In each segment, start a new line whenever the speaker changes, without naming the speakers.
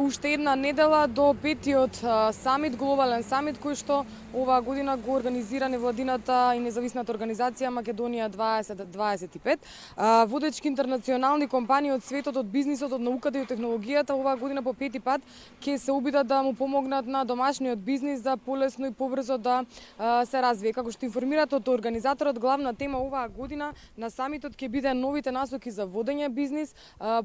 уште една недела до петиот самит, глобален самит, кој што оваа година го организира невладината и независната организација Македонија 2025. Водечки интернационални компании од светот, од бизнисот, од науката и од технологијата оваа година по пети пат ќе се обидат да му помогнат на домашниот бизнис да полесно и побрзо да се развие. Како што информираат од организаторот, главна тема оваа година на самитот ќе биде новите насоки за водење бизнис,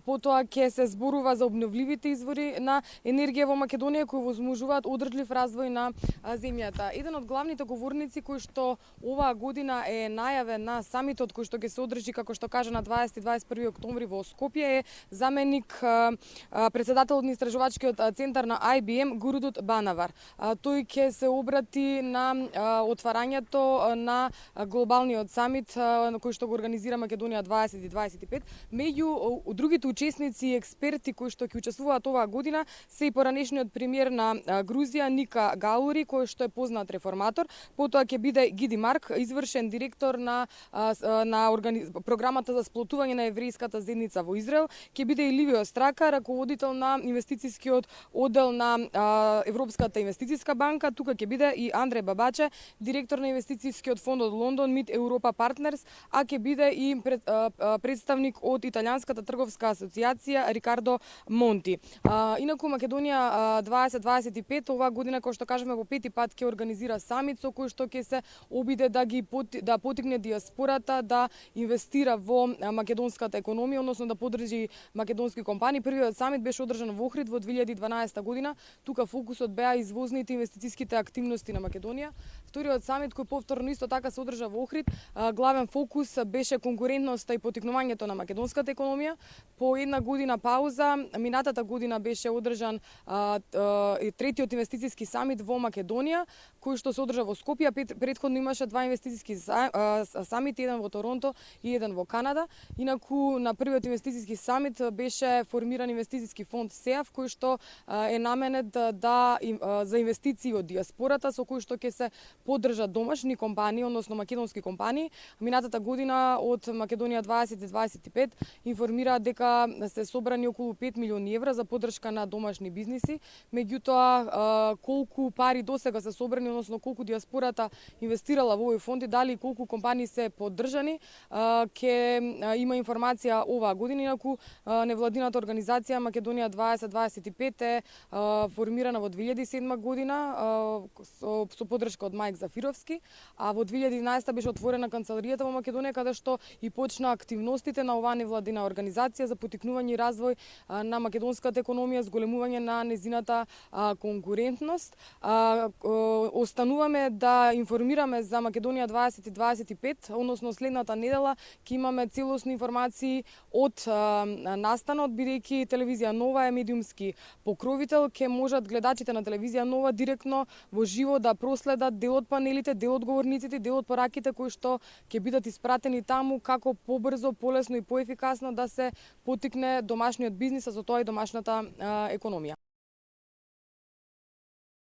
потоа ќе се зборува за обновливите извори на енергија во Македонија кои возможуваат одржлив развој на земјата. Еден од главните говорници кој што оваа година е најавен на самитот кој што ќе се одржи, како што кажа, на 20 и 21 октомври во Скопје е заменик председателот на истражувачкиот центар на IBM Гурудут Банавар. Тој ќе се обрати на отварањето на глобалниот самит кој што го организира Македонија 2025. Меѓу другите учесници и експерти кои што ќе учествуваат оваа година се и поранешниот премиер на Грузија Ника Галури, кој што е познат реформатор. Потоа ќе биде Гиди Марк, извршен директор на програмата за сплотување на еврејската заедница во Израел. Ќе биде и Ливио Страка, раководител на инвестицијскиот оддел на Европската инвестицијска банка. Тука ќе биде и Андре Бабаче, директор на инвестицијскиот фонд од Лондон Mid Europa Partners, а ќе биде и представник од Италијанската трговска асоциација Рикардо Монти. Инаку Македонија 2025 оваа година, кој што кажеме, по пети пат ќе организира самит со кој што ќе се обиде да потикне диаспората да инвестира во македонската економија, односно да поддржи македонски компании. Првиот самит беше одржан во Охрид во 2012 година. Тука фокусот беа извозните инвестицијските активности на Македонија. Вториот самит кој повторно исто така се одржа во Охрид, главен фокус беше конкурентноста и потикнувањето на македонската економија. По една година пауза, минатата година беше одржан третиот инвестицијски самит во Македонија, кој што се одржа во Скопје. Претходно имаше два инвестицијски самити, еден во Торонто и еден во Канада. Инаку на првиот инвестицијски самит беше формиран инвестицијски фонд СЕАФ, кој што е наменет за инвестиции од диаспората, со кој што ќе се поддржат домашни компании, односно македонски компании. Минатата година од Македонија 2025 информираат дека се собрани околу 5 милиони евра за поддршка на домашни бизниси. Меѓутоа, колку пари досега се собрани, односно колку диаспората инвестирала во овој фонд и дали колку компании се поддржани, ќе има информација оваа година. Инаку невладината организација Македонија 2025 е формирана во 2007 година со поддршка од Мајк Зафировски, а во 2011 беше отворена канцеларијата во Македонија, каде што и почна активностите на оваа невладина организација за потикнување и развој на македонската економија, зголемување на незината конкурентност. Остануваме да информираме за Македонија 2025, односно следната недела ќе имаме целосни информации од настанот, бидејќи телевизија Нова е медиумски покровител. Ќе можат гледачите на телевизија Нова директно во живо да проследат дел од панелите, дел од говорниците, дел од пораките кои што ќе бидат испратени таму, како побрзо, полесно и поефикасно да се потикне домашниот бизнис, а со тоа и домашната економија.